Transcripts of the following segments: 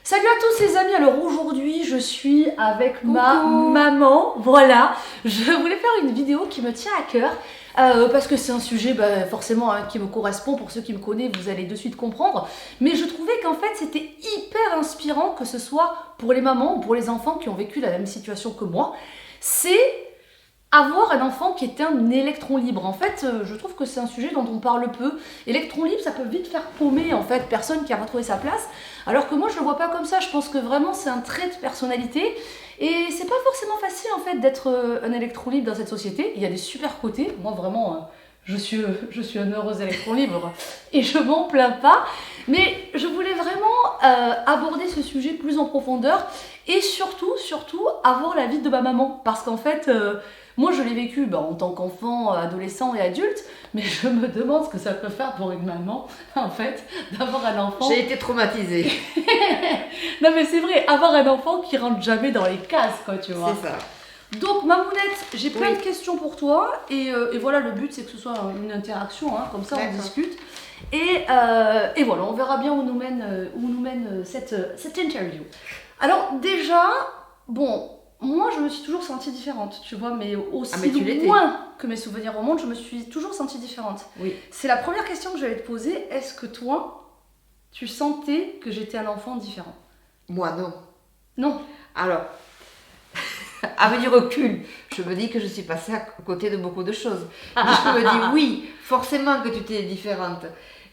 Salut à tous les amis, alors aujourd'hui je suis avec ma maman, voilà, je voulais faire une vidéo qui me tient à cœur parce que c'est un sujet forcément qui me correspond, pour ceux qui me connaissent vous allez de suite comprendre, mais je trouvais qu'en fait c'était hyper inspirant que ce soit pour les mamans ou pour les enfants qui ont vécu la même situation que moi, c'est avoir un enfant qui est un électron libre. En fait, je trouve que c'est un sujet dont on parle peu. Électron libre, ça peut vite faire paumer, en fait, personne qui a retrouvé sa place. Alors que moi, je le vois pas comme ça. Je pense que vraiment, c'est un trait de personnalité. Et c'est pas forcément facile, en fait, d'être un électron libre dans cette société. Il y a des super côtés. Moi, vraiment, je suis un heureux électron libre. Et je m'en plains pas. Mais je voulais vraiment aborder ce sujet plus en profondeur. Et surtout, avoir l'avis de ma maman. Parce qu'en fait... moi, je l'ai vécu en tant qu'enfant, adolescent et adulte, mais je me demande ce que ça peut faire pour une maman, en fait, d'avoir un enfant... J'ai été traumatisée. Non, mais c'est vrai, avoir un enfant qui rentre jamais dans les cases, quoi, tu vois. C'est ça. Donc, Mamounette, j'ai plein de questions pour toi, et voilà, le but, c'est que ce soit une interaction, hein, comme ça, on discute. Et voilà, on verra bien où nous mène cette interview. Alors, déjà, bon... Moi, je me suis toujours sentie différente, tu vois, mais aussi loin que mes souvenirs remontent, je me suis toujours sentie différente. Oui. C'est la première question que je vais te poser. Est-ce que toi, tu sentais que j'étais un enfant différent? Moi, non. Non. Alors, avec du recul, je me dis que je suis passée à côté de beaucoup de choses. Je me dis, oui, forcément que tu étais différente,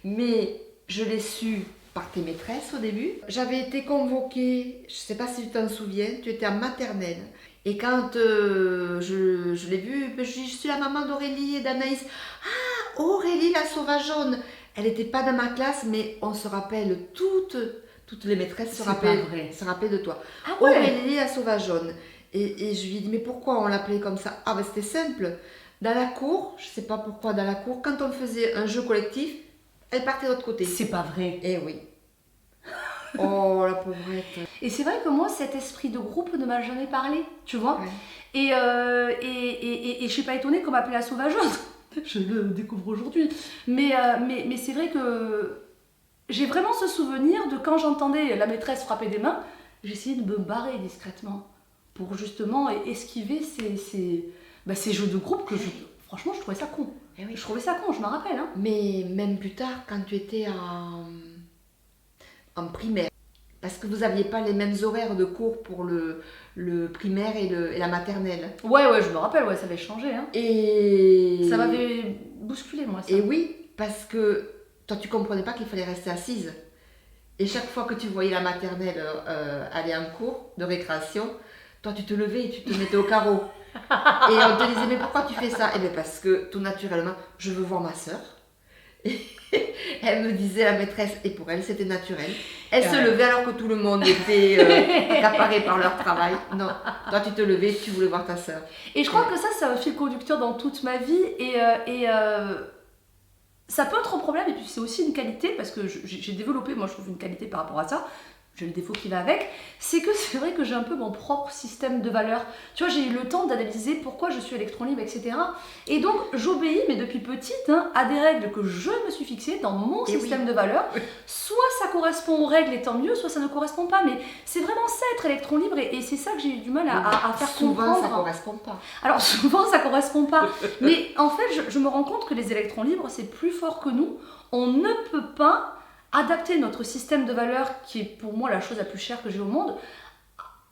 mais je l'ai su... par tes maîtresses au début. J'avais été convoquée, je ne sais pas si tu t'en souviens, tu étais en maternelle. Et quand je l'ai vue, je dis, je suis la maman d'Aurélie et d'Anaïs. Ah, Aurélie la sauvageonne. Elle n'était pas dans ma classe, mais on se rappelle, toutes les maîtresses se rappellent de toi. Ah ouais. Aurélie la sauvageonne. Et je lui ai dit, mais pourquoi on l'appelait comme ça? Ah ben c'était simple. Dans la cour, je ne sais pas pourquoi dans la cour, quand on faisait un jeu collectif, elle partait de l'autre côté. C'est pas vrai. Eh oui. Oh, la pauvrette. Et c'est vrai que moi, cet esprit de groupe ne m'a jamais parlé, tu vois. Ouais. Et je suis pas étonnée qu'on m'appelle la sauvageuse. Je le découvre aujourd'hui. Mais c'est vrai que j'ai vraiment ce souvenir de quand j'entendais la maîtresse frapper des mains, j'essayais de me barrer discrètement pour justement esquiver ces jeux de groupe que franchement, je trouvais ça con. Eh oui. Je trouvais ça con, je m'en rappelle. Hein. Mais même plus tard, quand tu étais en primaire, parce que vous n'aviez pas les mêmes horaires de cours pour le primaire et la maternelle. Ouais, je me rappelle, ça avait changé. Hein. Et... ça m'avait bousculé, moi, ça. Et oui, parce que toi, tu comprenais pas qu'il fallait rester assise. Et chaque fois que tu voyais la maternelle aller en cours de récréation, toi, tu te levais et tu te mettais au carreau. Et on te disait, mais pourquoi tu fais ça? Eh bien parce que tout naturellement, je veux voir ma sœur. Et elle me disait, la maîtresse, et pour elle c'était naturel. Elle se levait alors que tout le monde était accaparé par leur travail. Non, toi tu te levais, tu voulais voir ta sœur. Et je crois que ça, c'est un fil conducteur dans toute ma vie. Et ça peut être un problème, et puis c'est aussi une qualité, parce que j'ai développé, moi je trouve, une qualité par rapport à ça. J'ai le défaut qui va avec, c'est que c'est vrai que j'ai un peu mon propre système de valeurs. Tu vois, j'ai eu le temps d'analyser pourquoi je suis électron libre, etc. Et donc, j'obéis, mais depuis petite, à des règles que je me suis fixées dans mon système de valeurs. Soit ça correspond aux règles, et tant mieux, soit ça ne correspond pas. Mais c'est vraiment ça, être électron libre, et c'est ça que j'ai eu du mal à faire comprendre. Souvent, ça ne correspond pas. Alors, souvent, ça ne correspond pas. Mais en fait, je me rends compte que les électrons libres, c'est plus fort que nous. On ne peut pas adapter notre système de valeurs, qui est pour moi la chose la plus chère que j'ai au monde,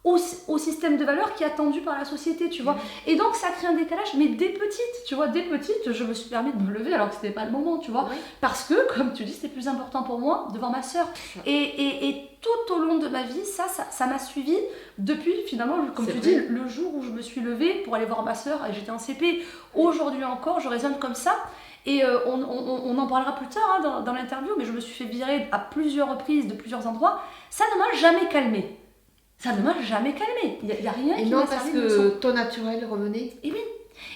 au système de valeurs qui est attendu par la société, tu vois. Et donc ça crée un décalage, mais dès petite, tu vois, dès petite, je me suis permis de me lever alors que c'était pas le moment, tu vois. Parce que, comme tu dis, c'était plus important pour moi de voir ma sœur. Et tout au long de ma vie, ça m'a suivi depuis, finalement, comme tu dis, le jour où je me suis levée pour aller voir ma sœur, et j'étais en CP. Aujourd'hui encore, je raisonne comme ça. Et on en parlera plus tard dans l'interview, mais je me suis fait virer à plusieurs reprises de plusieurs endroits. Ça ne m'a jamais calmée. Ça ne m'a jamais calmée. Il n'y a rien qui m'a servi de leçon. Et non, parce que ton naturel revenait. Et oui.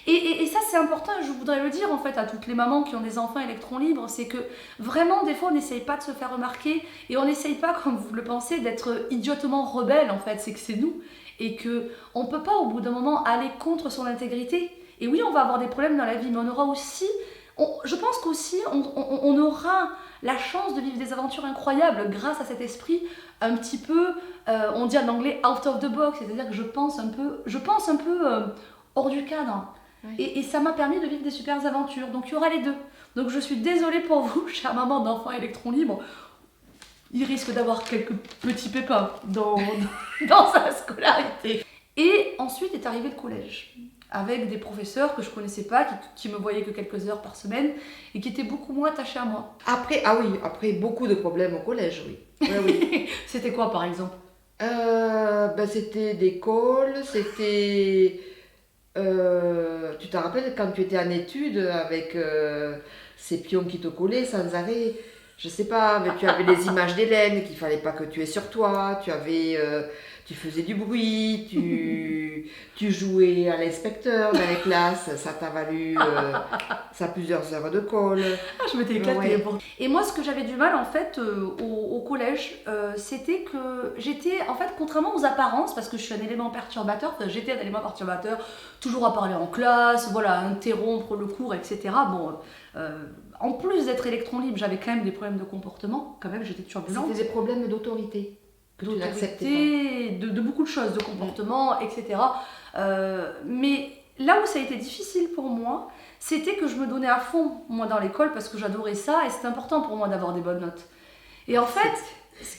Et ça, c'est important, je voudrais le dire en fait à toutes les mamans qui ont des enfants électrons libres, c'est que vraiment, des fois, on n'essaye pas de se faire remarquer et on n'essaye pas, comme vous le pensez, d'être idiotement rebelle en fait, c'est que c'est nous. Et qu'on ne peut pas, au bout d'un moment, aller contre son intégrité. Et oui, on va avoir des problèmes dans la vie, mais on aura aussi... je pense qu'aussi, on aura la chance de vivre des aventures incroyables grâce à cet esprit un petit peu, on dit en anglais out of the box, c'est-à-dire que je pense un peu hors du cadre. Oui. Et ça m'a permis de vivre des super aventures. Donc il y aura les deux. Donc je suis désolée pour vous, chère maman d'enfants électrons libres. Il risque d'avoir quelques petits pépins dans sa scolarité. Et ensuite est arrivé le collège, avec des professeurs que je connaissais pas, qui me voyaient que quelques heures par semaine, et qui étaient beaucoup moins attachés à moi. Après beaucoup de problèmes au collège, oui. Ouais, oui. C'était quoi par exemple? C'était des calls, c'était... tu te rappelles quand tu étais en études avec ces pions qui te collaient sans arrêt? Je sais pas, mais tu avais les images d'Hélène qu'il fallait pas que tu aies sur toi, tu faisais du bruit, tu jouais à l'inspecteur dans les classes, ça t'a valu ça plusieurs heures de colle. Ah, je m'étais éclatée. Ouais. Et moi, ce que j'avais du mal en fait au collège, c'était que j'étais, en fait, contrairement aux apparences, parce que je suis un élément perturbateur, enfin, j'étais un élément perturbateur, toujours à parler en classe, voilà, interrompre le cours, etc. Bon, en plus d'être électron libre, j'avais quand même des problèmes de comportement, quand même, j'étais turbulente. C'était des problèmes d'autorité. Que tu n'acceptais pas. De beaucoup de choses, de comportement, etc. Mais là où ça a été difficile pour moi, c'était que je me donnais à fond, moi, dans l'école, parce que j'adorais ça, et c'était important pour moi d'avoir des bonnes notes. Et en fait,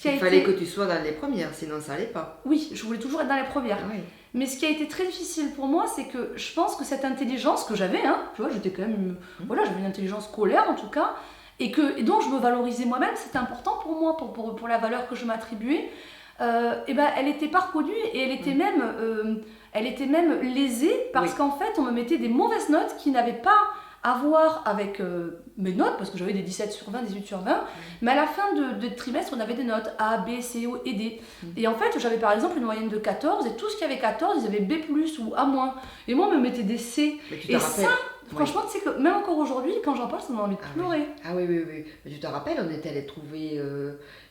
Il fallait que tu sois dans les premières, sinon ça allait pas. Oui, je voulais toujours être dans les premières. Oui. Mais ce qui a été très difficile pour moi, c'est que je pense que cette intelligence que j'avais, tu vois, j'étais quand même... Voilà, j'avais une intelligence scolaire, en tout cas, et donc je me valorisais moi-même, c'était important pour moi, pour la valeur que je m'attribuais. Et ben, elle n'était pas reconnue et elle était même lésée parce qu'en fait on me mettait des mauvaises notes qui n'avaient pas à voir avec mes notes, parce que j'avais des 17 sur 20, 18 sur 20, mais à la fin de trimestre on avait des notes A, B, C, O et D. Et en fait j'avais par exemple une moyenne de 14 et tout ce qui avait 14 ils avaient B+, ou A-. Et moi on me mettait des C. Et ça, franchement, tu sais que même encore aujourd'hui, quand j'en parle, ça m'a envie de pleurer. Oui. Mais tu te rappelles, on était allé trouver...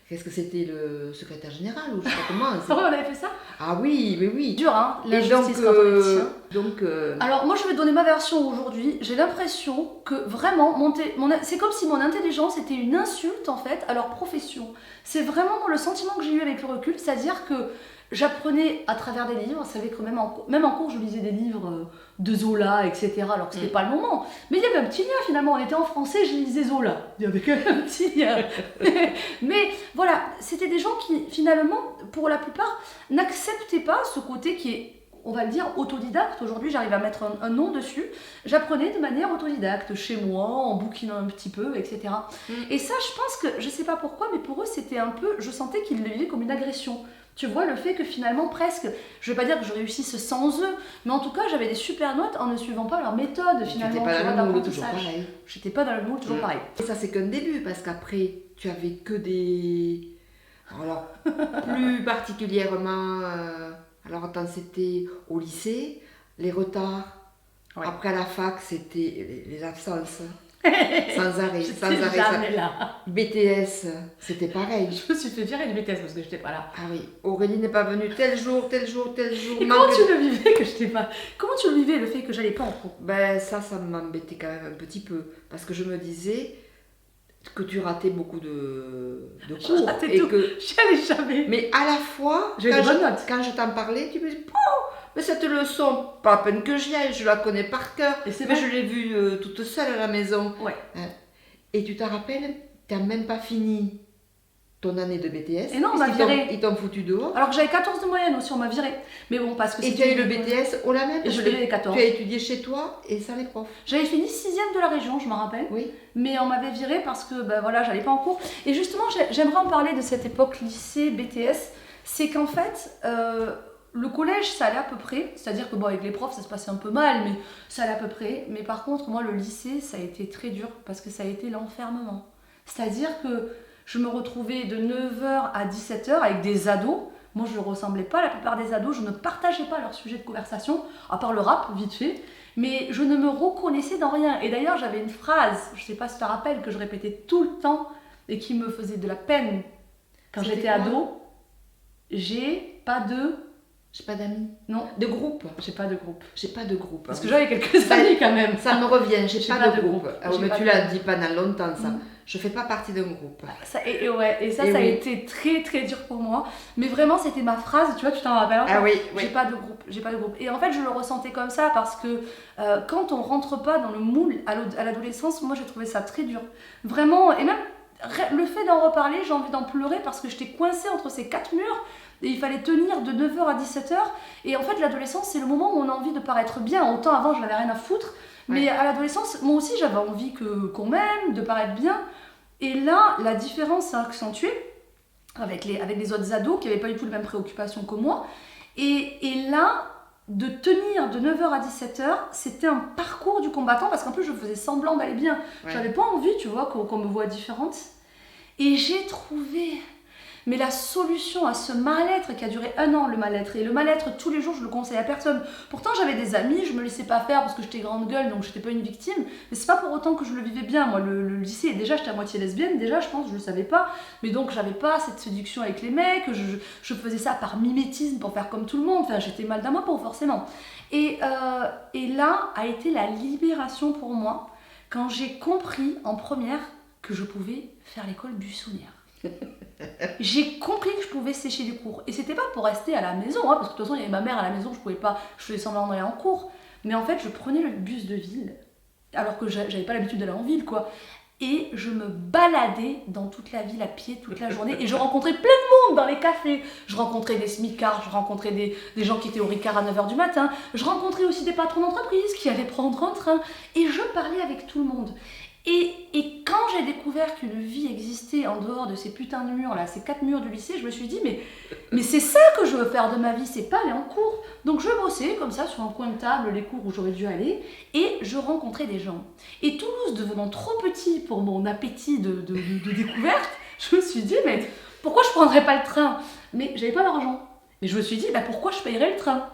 Qu'est-ce que c'était, le secrétaire général ou je sais pas comment. Ah ouais, on avait fait ça? Ah oui. Dur, hein, la justice quand on est petit. Alors moi je vais donner ma version aujourd'hui. J'ai l'impression que vraiment, c'est comme si mon intelligence était une insulte en fait à leur profession. C'est vraiment le sentiment que j'ai eu avec le recul, c'est-à-dire que j'apprenais à travers des livres. Vous savez que même en cours je lisais des livres de Zola, etc. alors que c'était pas le moment. Mais il y avait un petit lien finalement, on était en français, je lisais Zola. Il y avait quand même un petit lien. Mais voilà, c'était des gens qui finalement, pour la plupart, n'acceptaient pas ce côté qui est, on va le dire, autodidacte. Aujourd'hui j'arrive à mettre un nom dessus. J'apprenais de manière autodidacte, chez moi, en bouquinant un petit peu, etc. Et ça, je pense que, je sais pas pourquoi, mais pour eux c'était un peu, je sentais qu'ils le vivaient comme une agression. Tu vois, le fait que finalement, presque, je vais pas dire que je réussisse sans eux, mais en tout cas, j'avais des super notes en ne suivant pas leur méthode, finalement. J'étais pas dans le moule, toujours pareil. J'étais pas dans le moule, toujours pareil. Et ça, c'est qu'un début, parce qu'après, tu avais que des... Alors, plus particulièrement... Alors, attends, c'était au lycée, les retards. Ouais. Après, à la fac, c'était les absences. Sans arrêt. Jamais là. BTS, c'était pareil. Je me suis fait virer du BTS parce que j'étais pas là. Ah oui, Aurélie n'est pas venue tel jour. Et comment tu le vivais que j'étais pas... Comment tu le vivais, le fait que j'allais pas en cours? Ben ça m'embêtait quand même un petit peu. Parce que je me disais que tu ratais beaucoup de cours. Je ratais tout. J'y allais jamais. Mais à la fois, quand je t'en parlais, tu me dis... Mais cette leçon, pas à peine que j'y aille, je la connais par cœur. Mais je l'ai vue toute seule à la maison. Ouais. Et tu te rappelles, tu n'as même pas fini ton année de BTS. Et non, on m'a viré. Ils t'ont foutu dehors. Alors que j'avais 14 de moyenne aussi, on m'a viré. Mais bon, parce que et tu as eu le BTS au la même. Et je l'ai eu les 14. Tu as étudié chez toi et sans les profs. J'avais fini 6e de la région, je me rappelle. Oui. Mais on m'avait viré parce que, ben voilà, j'allais pas en cours. Et justement, j'aimerais en parler de cette époque lycée, BTS. C'est qu'en fait... le collège, ça allait à peu près, c'est-à-dire que bon, avec les profs, ça se passait un peu mal, mais ça allait à peu près. Mais par contre, moi, le lycée, ça a été très dur parce que ça a été l'enfermement. C'est-à-dire que je me retrouvais de 9h à 17h avec des ados. Moi, je ne ressemblais pas à la plupart des ados, je ne partageais pas leur sujet de conversation, à part le rap, vite fait. Mais je ne me reconnaissais dans rien. Et d'ailleurs, j'avais une phrase, je ne sais pas si tu te rappelles, que je répétais tout le temps et qui me faisait de la peine quand j'étais ado. J'ai pas d'amis. Non. De groupe. J'ai pas de groupe. J'ai pas de groupe. Parce que j'avais quelques amis quand même. Ça me revient, j'ai pas de groupe. Ah, mais tu l'as dit pendant longtemps ça. Je fais pas partie d'un groupe. Et ça a été très très dur pour moi. Mais vraiment, c'était ma phrase, tu vois, tu t'en rappelles encore. Ah oui. J'ai pas de groupe. Et en fait, je le ressentais comme ça parce que quand on rentre pas dans le moule à l'adolescence, moi j'ai trouvé ça très dur. Vraiment, et même le fait d'en reparler, j'ai envie d'en pleurer parce que j'étais coincée entre ces quatre murs. Et il fallait tenir de 9h à 17h. Et en fait, l'adolescence, c'est le moment où on a envie de paraître bien. Autant avant, je n'avais rien à foutre. Mais à l'adolescence, moi aussi, j'avais envie qu'on m'aime, de paraître bien. Et là, la différence s'est accentuée avec les autres ados qui n'avaient pas du tout les mêmes préoccupations que moi. Et là, de tenir de 9h à 17h, c'était un parcours du combattant parce qu'en plus, je faisais semblant d'aller bien. J'avais pas envie, tu vois, qu'on me voit différente. Et j'ai trouvé... Mais la solution à ce mal-être qui a duré 1 an, le mal-être, et le mal-être tous les jours, je le conseille à personne. Pourtant, j'avais des amis, je me laissais pas faire parce que j'étais grande gueule, donc j'étais pas une victime. Mais c'est pas pour autant que je le vivais bien. Moi, le lycée, déjà, j'étais à moitié lesbienne, déjà, je pense, je le savais pas. Mais donc, j'avais pas cette séduction avec les mecs, je faisais ça par mimétisme pour faire comme tout le monde. Enfin, j'étais mal dans ma peau, forcément. Et là a été la libération pour moi quand j'ai compris en première que je pouvais faire l'école buissonnière. J'ai compris que je pouvais sécher les cours. Et c'était pas pour rester à la maison, hein, parce que de toute façon, il y avait ma mère à la maison, je pouvais pas, je faisais semblant d'aller en cours. Mais en fait, je prenais le bus de ville, alors que j'avais pas l'habitude d'aller en ville, quoi. Et je me baladais dans toute la ville à pied toute la journée. Et je rencontrais plein de monde dans les cafés. Je rencontrais des smicards, je rencontrais des gens qui étaient au Ricard à 9h du matin. Je rencontrais aussi des patrons d'entreprise qui allaient prendre un train. Et je parlais avec tout le monde. Et quand j'ai découvert qu'une vie existait en dehors de ces putains de murs là, ces 4 murs du lycée, je me suis dit mais c'est ça que je veux faire de ma vie, c'est pas aller en cours. Donc je bossais comme ça sur un coin de table les cours où j'aurais dû aller et je rencontrais des gens. Et Toulouse devenant trop petit pour mon appétit de découverte, je me suis dit mais pourquoi je prendrais pas le train? Mais j'avais pas d'argent. Mais je me suis dit pourquoi je payerais le train?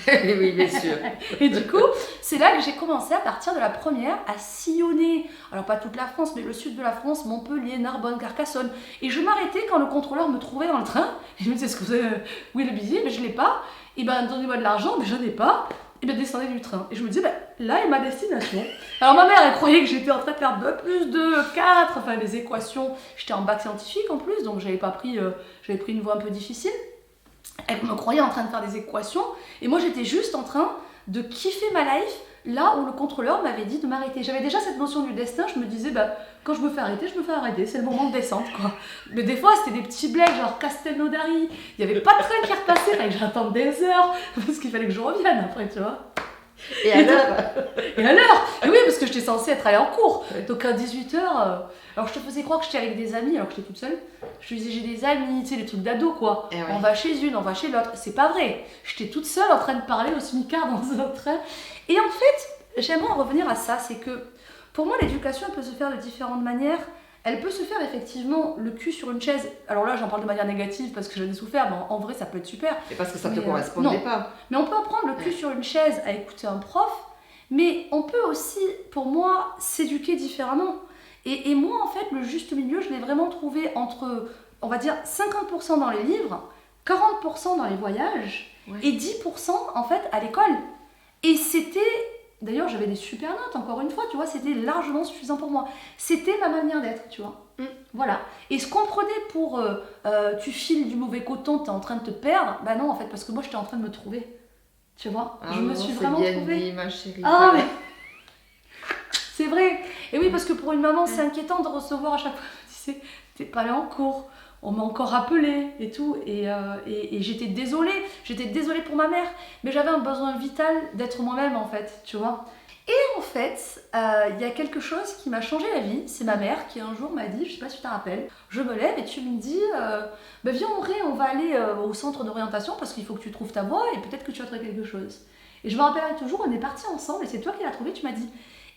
Oui, bien sûr. Et du coup, c'est là que j'ai commencé à partir de la première à sillonner, alors pas toute la France, mais le sud de la France, Montpellier, Narbonne, Carcassonne. Et je m'arrêtais quand le contrôleur me trouvait dans le train. Et je me disais, est-ce que vous avez... où est le billet? Mais je l'ai pas. Et donnez-moi de l'argent, mais je n'ai pas. Et descendez du train. Et je me disais, là est ma destination. Alors ma mère, elle croyait que j'étais en train de faire 2 plus 2, 4, enfin les équations. J'étais en bac scientifique en plus, donc j'avais pris une voie un peu difficile. Elle me croyait en train de faire des équations et moi j'étais juste en train de kiffer ma life là où le contrôleur m'avait dit de m'arrêter. J'avais déjà cette notion du destin, je me disais quand je me fais arrêter, je me fais arrêter, c'est le moment de descendre quoi. Mais des fois c'était des petits blagues genre Castelnaudary, il n'y avait pas de train qui repassait, il fallait que j'attende des heures parce qu'il fallait que je revienne après, tu vois. Et à l'heure Et oui, parce que j'étais censée être allée en cours. Donc à 18h, alors je te faisais croire que j'étais avec des amis alors que j'étais toute seule. Je te disais j'ai des amis, tu sais, les trucs d'ado quoi. Et on va chez une, on va chez l'autre. C'est pas vrai. J'étais toute seule en train de parler au smicard dans un train. Et en fait, j'aimerais en revenir à ça, c'est que pour moi l'éducation peut se faire de différentes manières. Elle peut se faire effectivement le cul sur une chaise. Alors là, j'en parle de manière négative parce que j'en ai souffert, mais en vrai, ça peut être super. Et parce que ça ne te correspondait pas. Mais on peut apprendre le cul sur une chaise à écouter un prof, mais on peut aussi, pour moi, s'éduquer différemment. Et moi, en fait, le juste milieu, je l'ai vraiment trouvé entre, on va dire, 50% dans les livres, 40% dans les voyages, et 10% en fait à l'école. Et c'était... D'ailleurs, j'avais des super notes, encore une fois, tu vois, c'était largement suffisant pour moi. C'était ma manière d'être, tu vois. Voilà. Et ce qu'on prenait pour tu files du mauvais coton, t'es en train de te perdre, non, en fait, parce que moi, j'étais en train de me trouver. Tu vois, je me suis vraiment bien trouvée. Dit, ma chérie. Ah, mais... c'est vrai. Et oui, parce que pour une maman, c'est inquiétant de recevoir à chaque fois, tu sais, t'es pas allée en cours. On m'a encore appelé et tout, et j'étais désolée pour ma mère, mais j'avais un besoin vital d'être moi-même en fait, tu vois. Et en fait, il y a quelque chose qui m'a changé la vie, c'est ma mère qui un jour m'a dit, je sais pas si tu te rappelles, je me lève et tu me dis, viens Auré, on va aller au centre d'orientation parce qu'il faut que tu trouves ta voie et peut-être que tu vas trouver quelque chose. Et je me rappellerai toujours, on est partis ensemble et c'est toi qui l'as trouvé, tu m'as dit,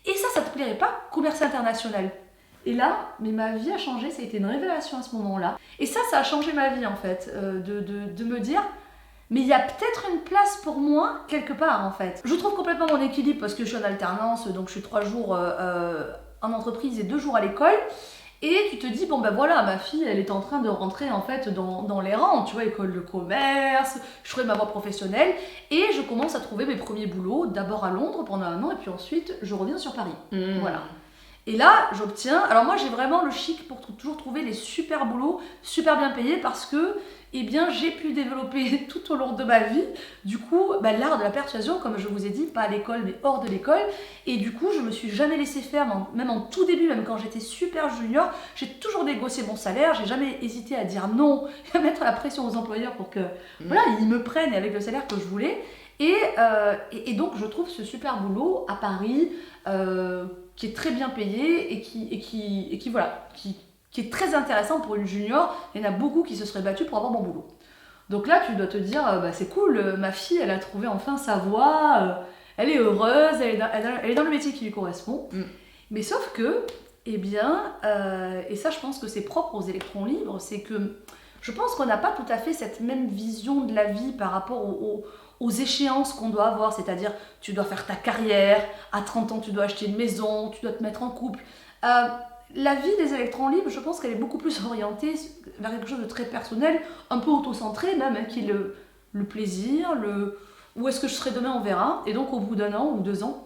et ça te plairait pas, commerce international? Et là, mais ma vie a changé, ça a été une révélation à ce moment-là. Et ça a changé ma vie en fait, de me dire, mais il y a peut-être une place pour moi quelque part en fait. Je trouve complètement mon équilibre parce que je suis en alternance, donc je suis 3 jours en entreprise et 2 jours à l'école. Et tu te dis, voilà, ma fille, elle est en train de rentrer en fait dans les rangs, tu vois, école de commerce, je ferai ma voie professionnelle. Et je commence à trouver mes premiers boulots, d'abord à Londres pendant 1 an, et puis ensuite je reviens sur Paris. Voilà. Et là, j'obtiens. Alors, moi, j'ai vraiment le chic pour toujours trouver les super boulots, super bien payés, parce que, eh bien, j'ai pu développer tout au long de ma vie, du coup, l'art de la persuasion, comme je vous ai dit, pas à l'école, mais hors de l'école. Et du coup, je me suis jamais laissée faire, même en tout début, même quand j'étais super junior, j'ai toujours négocié mon salaire, j'ai jamais hésité à dire non, à mettre la pression aux employeurs pour que, voilà, ils me prennent avec le salaire que je voulais. Et donc, je trouve ce super boulot à Paris, qui est très bien payé et qui est très intéressant pour une junior. Il y en a beaucoup qui se seraient battus pour avoir mon boulot. Donc là, tu dois te dire, c'est cool, ma fille, elle a trouvé enfin sa voie, elle est heureuse, elle est dans le métier qui lui correspond. Mais sauf que, eh bien, et ça, je pense que c'est propre aux électrons libres, c'est que je pense qu'on n'a pas tout à fait cette même vision de la vie par rapport aux échéances qu'on doit avoir, c'est-à-dire tu dois faire ta carrière, à 30 ans tu dois acheter une maison, tu dois te mettre en couple. La vie des électrons libres, je pense qu'elle est beaucoup plus orientée vers quelque chose de très personnel, un peu auto-centré même, hein, qui est le plaisir, où est-ce que je serai demain, on verra. Et donc au bout d'1 an ou 2 ans,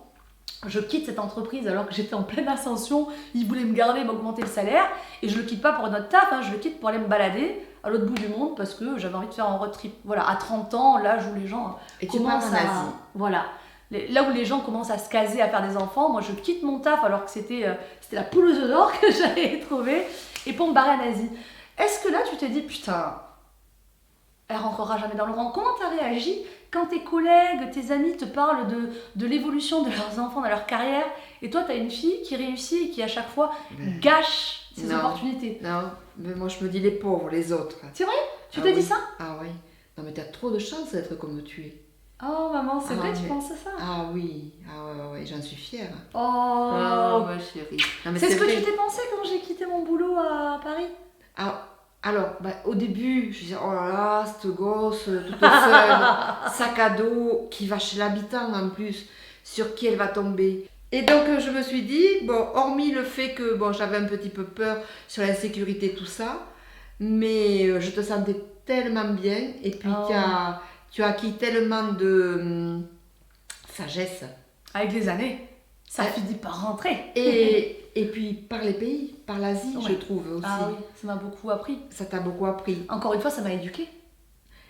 je quitte cette entreprise alors que j'étais en pleine ascension, ils voulaient me garder, m'augmenter le salaire, et je le quitte pas pour notre taf, hein, je le quitte pour aller me balader à l'autre bout du monde parce que j'avais envie de faire un road trip. Voilà, à 30 ans, l'âge où les gens commencent à... Voilà, là où les gens commencent à se caser, à faire des enfants, moi je quitte mon taf alors que c'était la poule aux œufs d'or que j'avais trouvée, et pour me barrer en Asie. Est-ce que là tu t'es dit, putain, elle rentrera jamais dans le rang? Comment t'as réagi quand tes collègues, tes amis te parlent de l'évolution de leurs enfants dans leur carrière, et toi t'as une fille qui réussit et qui à chaque fois gâche ses opportunités? Non, mais moi je me dis les pauvres, les autres. C'est vrai? Tu t'es dit ça? Ah oui. Non mais t'as trop de chance d'être comme tu es. Oh maman, c'est vrai, tu penses à ça? Ah oui, ouais, j'en suis fière. Oh, ma chérie. Non, mais c'est ce que tu t'es pensé quand j'ai quitté mon boulot à Paris? Alors, au début, je disais, oh là là, cette gosse, toute seule, sac à dos, qui va chez l'habitant en plus, sur qui elle va tomber. Et donc, je me suis dit, bon, hormis le fait que j'avais un petit peu peur sur l'insécurité, tout ça, mais je te sentais tellement bien, et puis tu as acquis tellement de sagesse. Avec les années, ça finit par rentrer. Et puis par les pays, par l'Asie, je trouve aussi. Ah oui, ça m'a beaucoup appris. Ça t'a beaucoup appris. Encore une fois, ça m'a éduquée.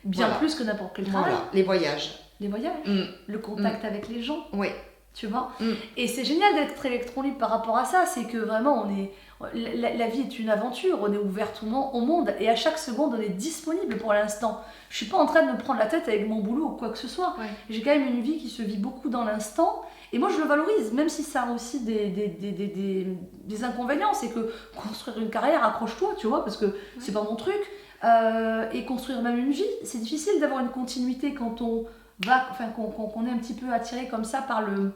Bien plus que n'importe quel travail. Voilà, les voyages. Les voyages, le contact avec les gens. Oui. Tu vois. Et c'est génial d'être électron libre par rapport à ça, c'est que vraiment, la vie est une aventure, on est ouvert au monde, et à chaque seconde, on est disponible pour l'instant. Je suis pas en train de me prendre la tête avec mon boulot ou quoi que ce soit. Ouais. J'ai quand même une vie qui se vit beaucoup dans l'instant, et moi je le valorise, même si ça a aussi des inconvénients. C'est que construire une carrière, accroche-toi, tu vois, parce que c'est pas mon truc. Et construire même une vie, c'est difficile d'avoir une continuité quand on va, qu'on est un petit peu attiré comme ça par le...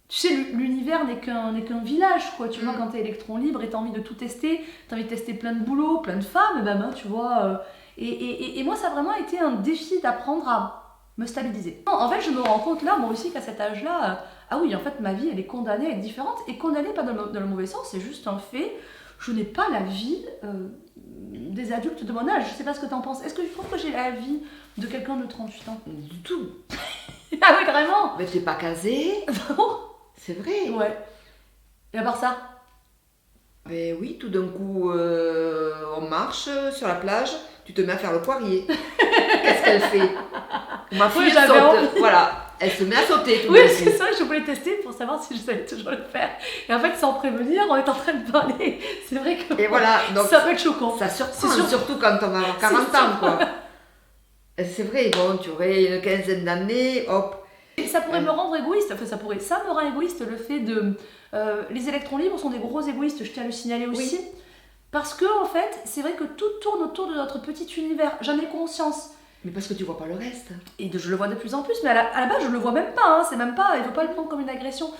Tu sais, l'univers n'est qu'un village, quoi, tu vois, quand t'es électron libre et t'as envie de tout tester, t'as envie de tester plein de boulots, plein de femmes, même, tu vois. Et moi, ça a vraiment été un défi d'apprendre à me stabiliser. En fait, je me rends compte là, moi aussi, qu'à cet âge-là, ah oui, en fait, ma vie, elle est condamnée à être différente, et condamnée pas dans le mauvais sens, c'est juste un fait. Je n'ai pas la vie des adultes de mon âge. Je sais pas ce que t'en penses. Est-ce que tu trouves que j'ai la vie de quelqu'un de 38 ans? Du tout. Ah oui, carrément. Mais t'es pas casée. Non. C'est vrai. Ouais. Et à part ça? Mais oui, tout d'un coup, on marche sur la plage, tu te mets à faire le poirier. Qu'est-ce qu'elle fait? Ma fille saute. Voilà. Elle se met à sauter tout oui, c'est ça, je voulais tester pour savoir si je savais toujours le faire. Et en fait, sans prévenir, on est en train de parler. C'est vrai que et voilà, donc, ça peut être choquant. Ça surprend, surtout quand on va avoir 40 ans, quoi. C'est vrai, bon, tu aurais une quinzaine d'années, hop. Et ça pourrait me rendre égoïste, enfin ça me rend égoïste le fait de... les électrons libres sont des gros égoïstes, je tiens à le signaler aussi. Oui. Parce que, en fait, c'est vrai que tout tourne autour de notre petit univers, j'en ai conscience. Mais parce que tu vois pas le reste. Et je le vois de plus en plus, mais à la base, je le vois même pas, hein, c'est même pas, il faut pas le prendre comme une agression.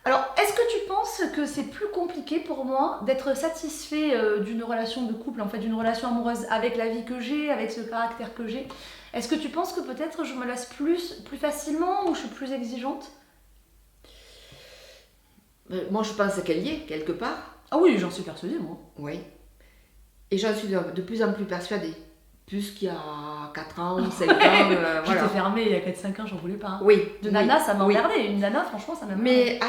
Alors, est-ce que tu penses que c'est plus compliqué pour moi d'être satisfait d'une relation de couple, en fait, d'une relation amoureuse avec la vie que j'ai, avec ce caractère que j'ai? Est-ce que tu penses que peut-être je me laisse plus facilement ou je suis plus exigeante? Moi, je pense qu'elle y est, quelque part. Ah oui, j'en suis persuadée, moi. Oui. Et j'en suis de plus en plus persuadée. Plus qu'il y a 4 ans, 5 ans, voilà. J'étais fermée il y a 4-5 ans, j'en voulais pas. Oui. De nana, ça m'a emmerdée. Une nana, franchement, ça m'a emmerdée. Mais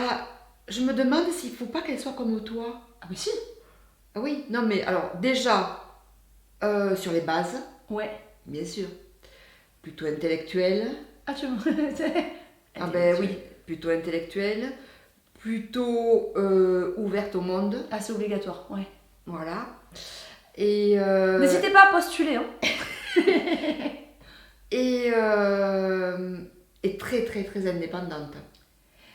je me demande s'il ne faut pas qu'elle soit comme toi. Ah mais si. Ah oui, non mais alors déjà, sur les bases, Ouais. bien sûr, plutôt intellectuelle. Ah tu me... Ah ben oui, plutôt intellectuelle, plutôt ouverte au monde, Ah c'est obligatoire, ouais. voilà. Et, N'hésitez pas à postuler, hein. et très très très indépendante.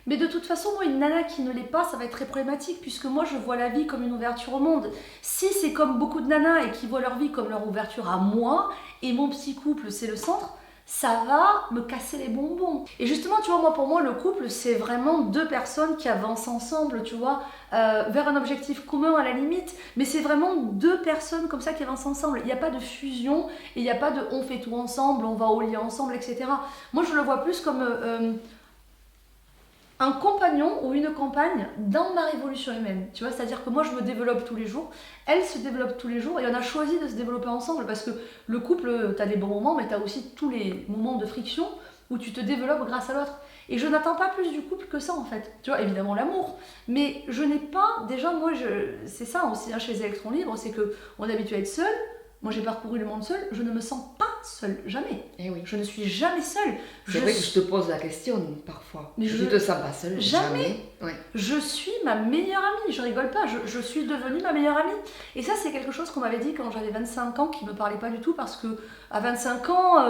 Mais de toute façon, moi, une nana qui ne l'est pas, ça va être très problématique, puisque moi, je vois la vie comme une ouverture au monde. Si c'est comme beaucoup de nanas et qui voient leur vie comme leur ouverture à moi, et mon petit couple, c'est le centre, ça va me casser les bonbons. Et justement, tu vois, moi, pour moi, le couple, c'est vraiment deux personnes qui avancent ensemble, tu vois, vers un objectif commun à la limite, mais c'est vraiment deux personnes comme ça qui avancent ensemble. Il n'y a pas de fusion, et il n'y a pas de on fait tout ensemble, on va au lit ensemble, etc. Moi, je le vois plus comme... un compagnon ou une compagne dans ma révolution humaine, tu vois, c'est-à-dire que moi je me développe tous les jours, elle se développe tous les jours et on a choisi de se développer ensemble parce que le couple, t'as des bons moments mais t'as aussi tous les moments de friction où tu te développes grâce à l'autre. Et je n'attends pas plus du couple que ça en fait, tu vois, évidemment l'amour, mais je n'ai pas, déjà moi, c'est ça aussi hein, chez les électrons libres, c'est qu'on est habitué à être seul. Moi j'ai parcouru le monde seul, je ne me sens pas seule, jamais. Eh oui. Je ne suis jamais seule. C'est vrai que je te pose la question parfois. Mais je te sens pas seule. Jamais. Ouais. Je suis ma meilleure amie, je rigole pas, je suis devenue ma meilleure amie. Et ça c'est quelque chose qu'on m'avait dit quand j'avais 25 ans qui me parlait pas du tout parce que à 25 ans,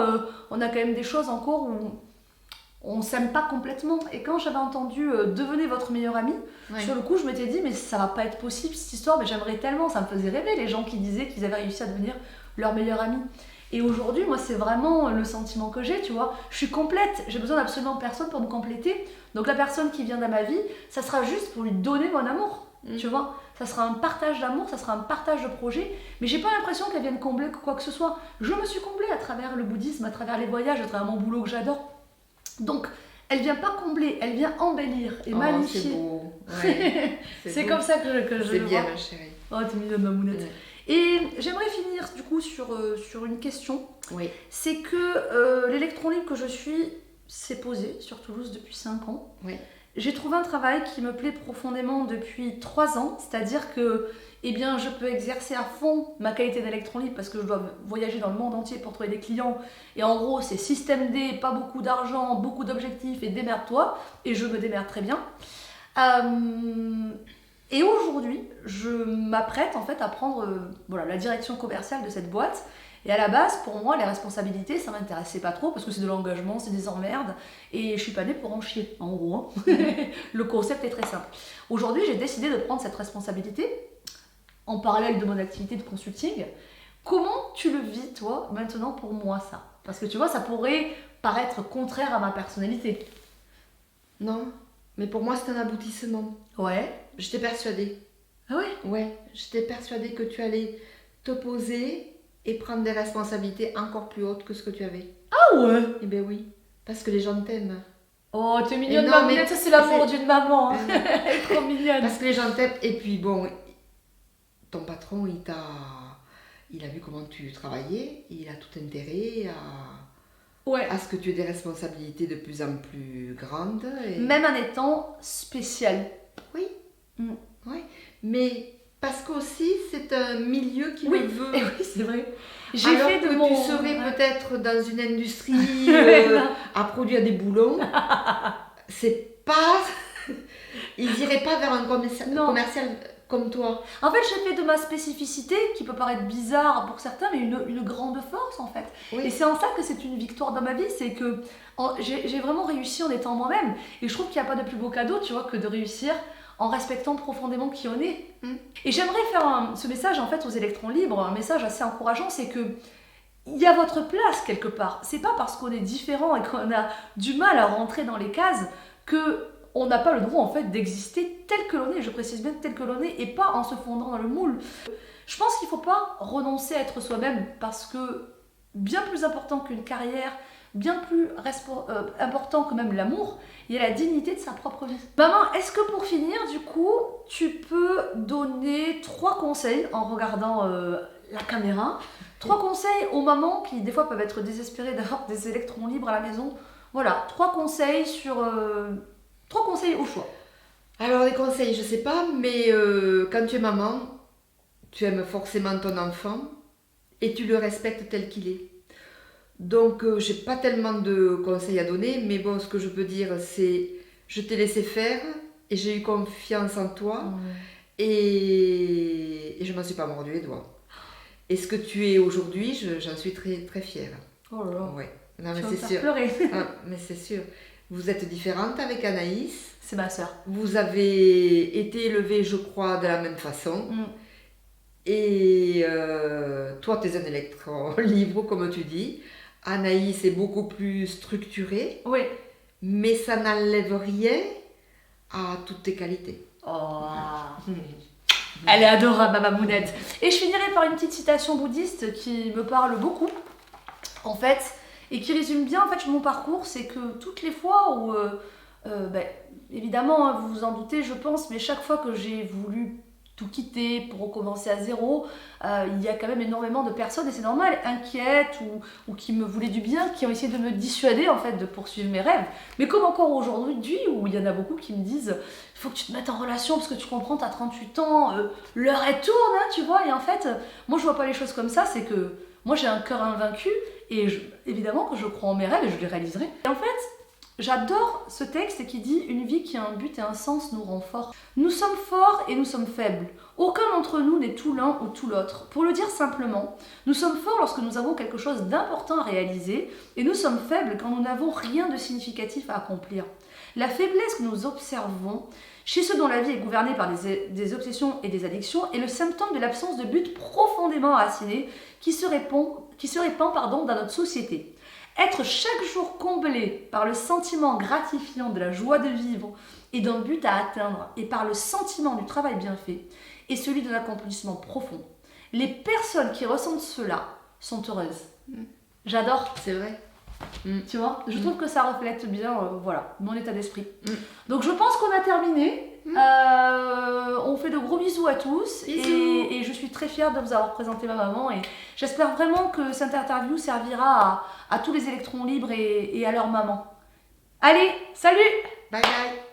on a quand même des choses encore où on s'aime pas complètement. Et quand j'avais entendu devenez votre meilleure amie, Ouais. sur le coup je m'étais dit mais ça va pas être possible cette histoire, mais j'aimerais tellement, ça me faisait rêver les gens qui disaient qu'ils avaient réussi à devenir leur meilleure amie. Et aujourd'hui, moi, c'est vraiment le sentiment que j'ai, tu vois. Je suis complète, j'ai besoin d'absolument personne pour me compléter. Donc la personne qui vient dans ma vie, ça sera juste pour lui donner mon amour, tu vois. Ça sera un partage d'amour, ça sera un partage de projet, mais j'ai pas l'impression qu'elle vienne combler quoi que ce soit. Je me suis comblée à travers le bouddhisme, à travers les voyages, à travers mon boulot que j'adore. Donc, elle vient pas combler, elle vient embellir et magnifier. C'est beau. Ouais, c'est beau. comme ça que je C'est le bien, vois. ma chérie. Oh, t'es mignonne, ma mounette. Ouais. Et j'aimerais finir du coup sur une question. Oui. C'est que l'électron libre que je suis s'est posé sur Toulouse depuis 5 ans. Oui. J'ai trouvé un travail qui me plaît profondément depuis 3 ans, c'est-à-dire que eh bien, je peux exercer à fond ma qualité d'électron libre parce que je dois voyager dans le monde entier pour trouver des clients. Et en gros, c'est système D, pas beaucoup d'argent, beaucoup d'objectifs et démerde-toi. Et je me démerde très bien. Et aujourd'hui, je m'apprête en fait à prendre voilà, la direction commerciale de cette boîte. Et à la base, pour moi, les responsabilités, ça m'intéressait pas trop parce que c'est de l'engagement, c'est des emmerdes. Et je suis pas née pour en chier, en gros. Hein. Le concept est très simple. Aujourd'hui, j'ai décidé de prendre cette responsabilité en parallèle de mon activité de consulting. Comment tu le vis, toi, maintenant pour moi, ça? Parce que tu vois, ça pourrait paraître contraire à ma personnalité. Non, mais pour moi, c'est un aboutissement. Ouais. J'étais persuadée. Ah ouais? Ouais, j'étais persuadée que tu allais te poser et prendre des responsabilités encore plus hautes que ce que tu avais. Ah ouais? Eh bien oui, parce que les gens t'aiment. Oh, t'es mignonne, non, ma mais mignonne, ça c'est l'amour c'est- d'une maman. Hein. Elle est trop mignonne. Parce que les gens t'aiment. Et puis bon, ton patron, il a vu comment tu travaillais, il a tout intérêt Ouais. à ce que tu aies des responsabilités de plus en plus grandes. Et... Même en étant spécial. Oui. Mm. Oui. Mais parce qu'aussi, c'est un milieu qui Oui. le veut. Et oui, c'est vrai. J'ai Alors fait de que mon... tu serais Ouais. peut-être dans une industrie Ouais, non. à produire des boulons, c'est pas... Ils iraient pas vers un Non. commercial comme toi. En fait, j'ai fait de ma spécificité, qui peut paraître bizarre pour certains, mais une grande force en fait. Oui. Et c'est en ça que c'est une victoire dans ma vie, c'est que j'ai vraiment réussi en étant moi-même. Et je trouve qu'il n'y a pas de plus beau cadeau, tu vois, que de réussir en respectant profondément qui on est. Et j'aimerais faire ce message en fait aux électrons libres, un message assez encourageant, c'est que il y a votre place quelque part. C'est pas parce qu'on est différent et qu'on a du mal à rentrer dans les cases que on n'a pas le droit en fait d'exister tel que l'on est, je précise bien tel que l'on est, et pas en se fondant dans le moule. Je pense qu'il ne faut pas renoncer à être soi-même parce que bien plus important qu'une carrière, bien plus important que même l'amour, il y a la dignité de sa propre vie. Maman, est-ce que pour finir, du coup, tu peux donner 3 conseils en regardant la caméra, 3 conseils aux mamans qui des fois peuvent être désespérées d'avoir des électrons libres à la maison. Voilà, 3 conseils sur... 3 conseils au choix. Alors, les conseils, je sais pas, mais quand tu es maman, tu aimes forcément ton enfant et tu le respectes tel qu'il est. Donc, j'ai pas tellement de conseils à donner, mais bon, ce que je peux dire, c'est je t'ai laissé faire et j'ai eu confiance en toi et je m'en suis pas mordu les doigts. Et ce que tu es aujourd'hui, j'en suis très, très fière. Oh là là. Ouais. Non, Tu mais vas me c'est faire sûr. pleurer. Ah, mais c'est sûr. Vous êtes différente avec Anaïs. C'est ma sœur. Vous avez été élevés, je crois, de la même façon. Et toi, tu es un électron libre, comme tu dis. Anaïs est beaucoup plus structurée, Oui. mais ça n'enlève rien à toutes tes qualités. Oh. Elle est adorable, ma mamounette. Et je finirai par une petite citation bouddhiste qui me parle beaucoup, en fait, et qui résume bien en fait mon parcours. C'est que toutes les fois où, évidemment, hein, vous vous en doutez, je pense, mais chaque fois que j'ai voulu tout quitter pour recommencer à zéro, il y a quand même énormément de personnes, et c'est normal, inquiètes ou qui me voulaient du bien, qui ont essayé de me dissuader en fait de poursuivre mes rêves. Mais comme encore aujourd'hui, où il y en a beaucoup qui me disent il faut que tu te mettes en relation parce que tu comprends, t'as 38 ans, l'heure elle tourne, hein, tu vois. Et en fait, moi je vois pas les choses comme ça, c'est que moi j'ai un cœur invaincu et évidemment que je crois en mes rêves et je les réaliserai. Et en fait, j'adore ce texte qui dit « Une vie qui a un but et un sens nous rend forts. Nous sommes forts et nous sommes faibles. Aucun d'entre nous n'est tout l'un ou tout l'autre. Pour le dire simplement, nous sommes forts lorsque nous avons quelque chose d'important à réaliser et nous sommes faibles quand nous n'avons rien de significatif à accomplir. La faiblesse que nous observons chez ceux dont la vie est gouvernée par des obsessions et des addictions est le symptôme de l'absence de but profondément enraciné qui se répand dans notre société. Être chaque jour comblé par le sentiment gratifiant de la joie de vivre et d'un but à atteindre et par le sentiment du travail bien fait et celui d'un accomplissement profond. Les personnes qui ressentent cela sont heureuses. J'adore. C'est vrai. Tu vois, je trouve que ça reflète bien mon état d'esprit. Donc je pense qu'on a terminé. On fait de gros bisous à tous et je suis très fière de vous avoir présenté ma maman et j'espère vraiment que cette interview servira à tous les électrons libres et à leur maman. Allez, salut! Bye bye!